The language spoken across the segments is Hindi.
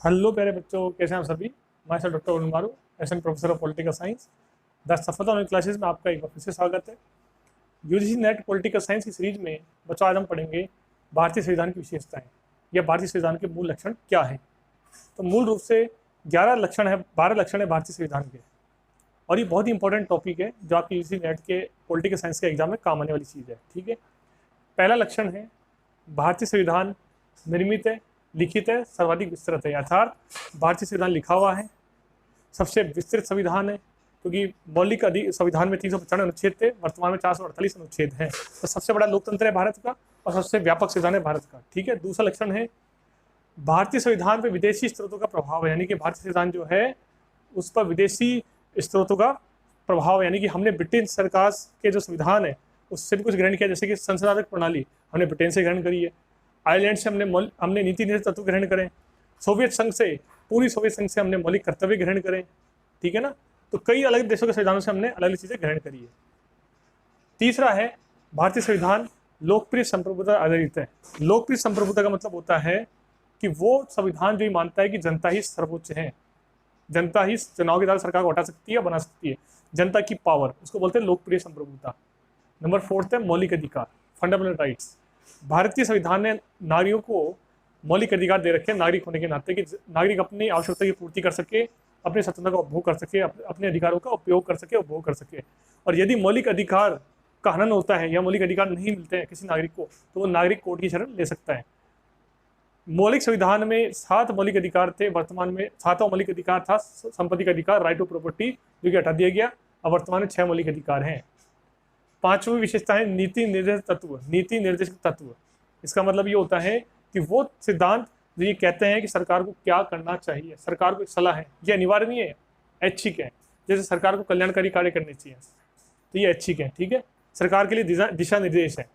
हेलो प्यारे बच्चों, कैसे हैं आप सभी। मैं sir doctor Arun Maru, SN professor of political science. The Safalta online classes में आपका एक बार फिर से स्वागत है। यूजीसी नेट पॉलिटिकल साइंस की सीरीज में बच्चों आज हम पढ़ेंगे भारतीय संविधान की विशेषताएं या भारतीय संविधान के मूल लक्षण क्या है। तो मूल रूप से 12 लक्षण है भारतीय संविधान के, और ये बहुत ही इंपॉर्टेंट टॉपिक है जो आपकी यूजीसी नेट के पॉलिटिकल साइंस के एग्जाम में काम आने वाली चीज़ है। ठीक है, पहला लक्षण है भारतीय संविधान निर्मित है, लिखित है, सर्वाधिक विस्तृत है। अर्थात भारतीय संविधान लिखा हुआ है, सबसे विस्तृत संविधान है, क्योंकि मौलिक संविधान में 395 अनुच्छेद थे, वर्तमान में 448 अनुच्छेद हैं। तो सबसे बड़ा लोकतंत्र है भारत का और सबसे व्यापक संविधान है भारत का। ठीक है, दूसरा लक्षण है भारतीय संविधान पर विदेशी स्रोतों का प्रभाव है, यानी कि भारतीय संविधान जो है उस पर विदेशी स्रोतों का प्रभाव, यानी कि हमने ब्रिटेन सरकार के जो संविधान है उससे भी कुछ ग्रहण किया, जैसे कि संसदात्मक प्रणाली हमने ब्रिटेन से ग्रहण करी है, आयरलैंड से हमने नीति निर्देश तत्व ग्रहण करें, सोवियत संघ से पूरी सोवियत संघ से हमने मौलिक कर्तव्य ग्रहण करें। ठीक है ना, तो कई अलग देशों के संविधानों से हमने अलग अलग चीज़ें ग्रहण करी है। तीसरा है भारतीय संविधान लोकप्रिय संप्रभुता आधारित है। लोकप्रिय संप्रभुता का मतलब होता है कि वो संविधान जो ये मानता है कि जनता ही सर्वोच्च है, जनता ही चुनाव के द्वारा सरकार को हटा सकती है, बना सकती है, जनता की पावर, उसको बोलते हैं लोकप्रिय संप्रभुता। नंबर 4 है मौलिक अधिकार, फंडामेंटल राइट्स। भारतीय संविधान ने नागरिकों को मौलिक अधिकार दे रखे हैं नागरिक होने के नाते, कि नागरिक अपनी आवश्यकता की पूर्ति कर सके, अपनी स्वतंत्रता का उपभोग कर सके, अपने अधिकारों का उपयोग कर सके, उपभोग कर सके। और यदि मौलिक अधिकार का हनन होता है या मौलिक अधिकार नहीं मिलते हैं किसी नागरिक को, तो वो नागरिक कोर्ट की शरण ले सकता है। मौलिक संविधान में 7 मौलिक अधिकार थे, वर्तमान में 7वां मौलिक अधिकार था संपत्ति का अधिकार, राइट टू प्रॉपर्टी, जो कि हटा दिया गया। अब वर्तमान में 6 मौलिक अधिकार हैं। 5वीं विशेषता है नीति निर्देश तत्व। नीति निर्देश तत्व, इसका मतलब ये होता है कि वो सिद्धांत जो ये कहते हैं कि सरकार को क्या करना चाहिए, सरकार को एक सलाह है, ये अनिवार्य नहीं है, ऐच्छिक है। जैसे सरकार को कल्याणकारी कार्य करने चाहिए तो ये ऐच्छिक है। ठीक है, सरकार के लिए दिशा निर्देश है।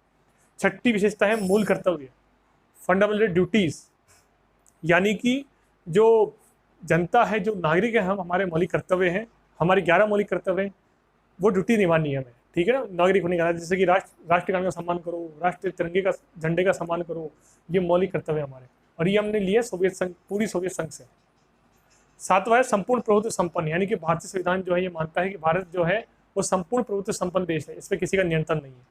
6ठी विशेषता है मूल कर्तव्य, फंडामेंटल ड्यूटीज, यानी कि जो जनता है, जो नागरिक है, हम हमारे मौलिक कर्तव्य हैं, हमारे 11 मौलिक कर्तव्य हैं, वो ड्यूटी निभानी है हमें। ठीक है ना, नागरिक होने का, जैसे कि राष्ट्रगान का सम्मान करो, राष्ट्रीय तिरंगे का झंडे का सम्मान करो, ये मौलिक कर्तव्य हमारे, और ये हमने लिया सोवियत संघ, पूरी सोवियत संघ से। 7वां है संपूर्ण प्रभुत्व संपन्न, यानी कि भारतीय संविधान जो है ये मानता है कि भारत जो है वो संपूर्ण प्रभुत्व संपन्न देश है, इस पर किसी का नियंत्रण नहीं है।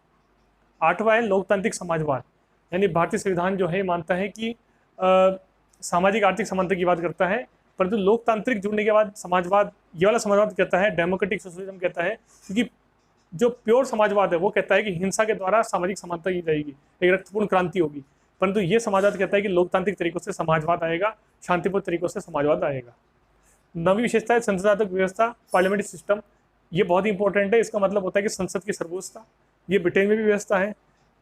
8वां है लोकतांत्रिक समाजवाद, यानी भारतीय संविधान जो है मानता है कि सामाजिक आर्थिक समानता की बात करता है, परंतु लोकतांत्रिक जुड़ने के बाद समाजवाद, ये वाला समाजवाद कहता है डेमोक्रेटिक सोशलिज्म कहता है, क्योंकि जो प्योर समाजवाद है वो कहता है कि हिंसा के द्वारा सामाजिक समानता की जाएगी, एक रक्तपूर्ण क्रांति होगी। परंतु ये समाजवाद कहता है कि लोकतांत्रिक तरीकों से समाजवाद आएगा, शांतिपूर्ण तरीकों से समाजवाद आएगा। 9वीं विशेषता है संसदात्मक व्यवस्था, पार्लियामेंट्री सिस्टम। ये बहुत ही इंपॉर्टेंट है, इसका मतलब होता है कि संसद की सर्वोच्चता, ये ब्रिटेन में भी व्यवस्था है।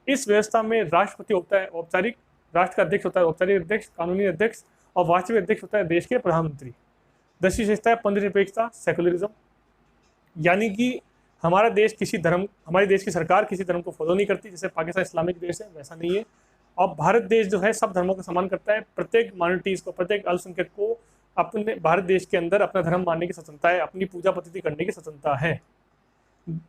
इस व्यवस्था में राष्ट्रपति होता है औपचारिक, राष्ट्र का अध्यक्ष होता है औपचारिक अध्यक्ष, कानूनी अध्यक्ष, और वास्तविक अध्यक्ष होता है देश के प्रधानमंत्री। 10वीं विशेषता है पंथनिरपेक्षता, सेकुलरिज्म, यानी कि हमारा देश किसी धर्म, हमारे देश की सरकार किसी धर्म को फॉलो नहीं करती, जैसे पाकिस्तान इस्लामिक देश है वैसा नहीं है। और भारत देश जो है सब धर्मों का सम्मान करता है, प्रत्येक माइनॉरिटीज़ को, प्रत्येक अल्पसंख्यक को अपने भारत देश के अंदर अपना धर्म मानने की स्वतंत्रता है, अपनी पूजा पद्धति करने की स्वतंत्रता है।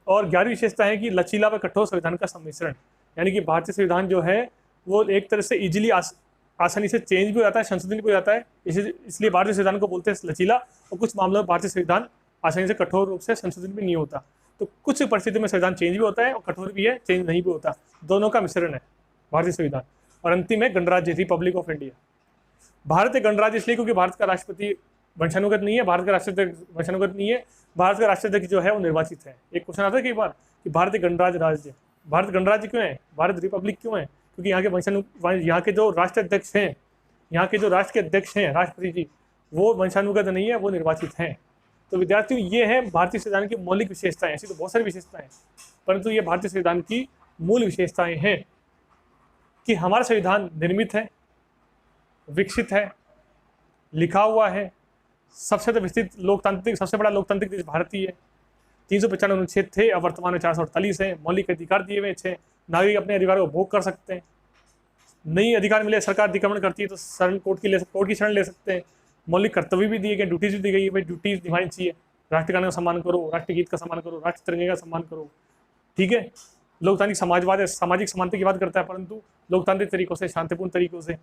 और 11वीं विशेषता है कि लचीला व कठोर संविधान का सम्मिश्रण, यानी कि भारतीय संविधान जो है वो एक तरह से इजीली आसानी से चेंज भी हो जाता है, संशोधन भी हो जाता है, इसलिए भारतीय संविधान को बोलते हैं लचीला। और कुछ मामलों में भारतीय संविधान आसानी से कठोर रूप से संशोधन भी नहीं होता, तो कुछ परिस्थितियों में संविधान चेंज भी होता है और कठोर भी है, चेंज नहीं भी होता, दोनों का मिश्रण है भारतीय संविधान। और अंतिम है गणराज्य, रिपब्लिक ऑफ इंडिया। भारत एक गणराज्य इसलिए क्योंकि भारत का राष्ट्रपति वंशानुगत नहीं है, भारत का राष्ट्राध्यक्ष वंशानुगत नहीं है, भारत का राष्ट्राध्यक्ष जो है वो निर्वाचित है। एक क्वेश्चन आता है कई बार कि भारत एक गणराज्य राज्य, भारत गणराज्य क्यों है, भारत रिपब्लिक क्यों है, क्योंकि यहाँ के जो राष्ट्राध्यक्ष हैं, यहाँ के जो राष्ट्र के अध्यक्ष हैं राष्ट्रपति जी, वो वंशानुगत नहीं है, वो निर्वाचित हैं। तो विद्यार्थियों, ये है भारतीय संविधान की मौलिक विशेषताएं। ऐसी तो बहुत सारी विशेषताएं हैं, परंतु ये भारतीय संविधान की मूल विशेषताएं हैं कि हमारा संविधान निर्मित है, विकसित है, लिखा हुआ है, सबसे विस्तृत लोकतांत्रिक, सबसे बड़ा लोकतांत्रिक देश भारत ही है। 395 अनुच्छेद थे, अब वर्तमान में 448 है। मौलिक अधिकार दिए हुए थे, नागरिक अपने अधिकारों को भोग कर सकते हैं। नई अधिकार मिले, सरकार अतिक्रमण करती है तो शरण कोर्ट की शरण ले सकते हैं। मौलिक कर्तव्य भी दिए गए, ड्यूटीज भी दी गई है, भाई ड्यूटीज निभानी चाहिए, राष्ट्रगान का सम्मान करो, राष्ट्रगीत का सम्मान करो, राष्ट्र तिरंगे का सम्मान करो। ठीक है, लोकतांत्रिक समाजवाद है, सामाजिक समानता की बात करता है, परंतु लोकतांत्रिक तरीकों से, शांतिपूर्ण तरीकों से।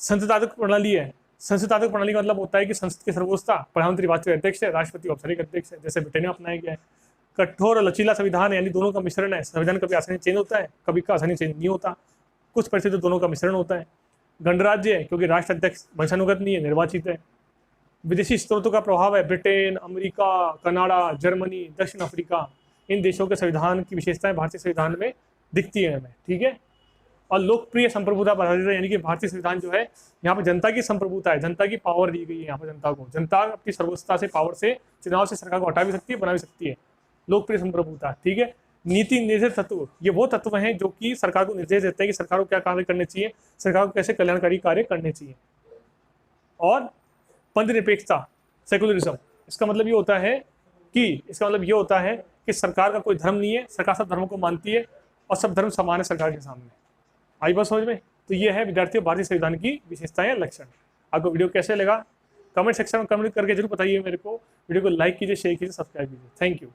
संसदात्मक प्रणाली है, संसदीय प्रणाली का मतलब होता है कि संसद की सर्वोच्चता प्रधानमंत्री वास्तविक अध्यक्ष है, राष्ट्रपति औपचारिक अध्यक्ष है, जैसे ब्रिटेन में अपनाया गया है। कठोर और लचीला संविधान है, यानी दोनों का मिश्रण है। संविधान कभी आसानी चेंज होता है, कभी का आसानी चेंज नहीं होता, कुछ परिस्थिति दोनों का मिश्रण होता है। गणराज्य है, क्योंकि राष्ट्राध्यक्ष वंशानुगत नहीं है, निर्वाचित है। विदेशी स्रोतों का प्रभाव है, ब्रिटेन, अमेरिका, कनाडा, जर्मनी, दक्षिण अफ्रीका, इन देशों के संविधान की विशेषताएं भारतीय संविधान में दिखती है हमें, ठीक है। और लोकप्रिय संप्रभुता पद्धति, यानी कि भारतीय संविधान जो है यहाँ पर जनता की संप्रभुता है, जनता की पावर दी गई है यहाँ पर जनता को। जनता अपनी सर्वोच्चता से, पावर से, चुनाव से सरकार को हटा भी सकती है, बना भी सकती है। लोकप्रिय संप्रभुता, ठीक है। नीति निर्देश तत्व, ये वो तत्व हैं जो कि सरकार को निर्देश देते हैं कि सरकार को क्या कार्य करने चाहिए, सरकार को कैसे कल्याणकारी कार्य करने चाहिए। और पंथ निरपेक्षता, सेकुलरिज्म, इसका मतलब ये होता है कि सरकार का कोई धर्म नहीं है, सरकार सब धर्मों को मानती है और सब धर्म समान है सरकार के सामने। आई बात समझ में? तो ये है विद्यार्थियों भारतीय संविधान की विशेषताएं, लक्षण। आपको वीडियो कैसे लगा कमेंट सेक्शन में कमेंट करके जरूर बताइए मेरे को। वीडियो को लाइक कीजिए, शेयर कीजिए, सब्सक्राइब कीजिए। Thank you.